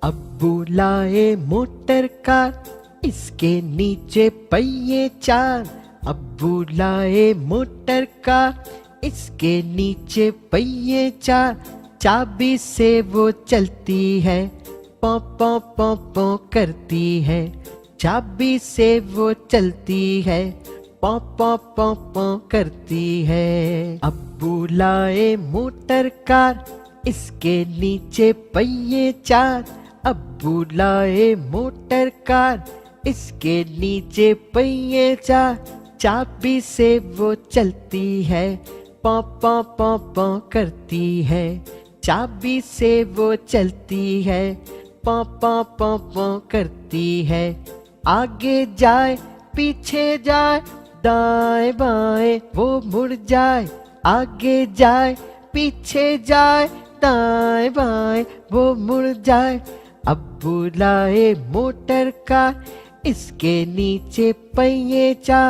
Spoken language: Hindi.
अब्बू लाए मोटर कार, इसके नीचे पहिए चार। अब्बू लाए मोटर कार, इसके नीचे पहिए चार। चाबी से वो चलती है, पौ पौ पौ पौ करती है। चाबी से वो चलती है, पौ पौ पौ पौ करती है। अब्बू लाए मोटर कार, इसके नीचे पहिए चार। अब्बू लाए मोटर कार, इसके नीचे पहिए चार। चाबी से वो चलती है, पौ पौ पौ पौ करती है। चाबी से वो चलती है, पौ पौ पौ पौ करती है। आगे जाए पीछे जाए, दाएं बाएं वो मुड़ जाए। आगे जाए पीछे जाए, दाएं बाएं वो मुड़ जाए। अब्बू लाए मोटर कार, इसके नीचे पहिए चार।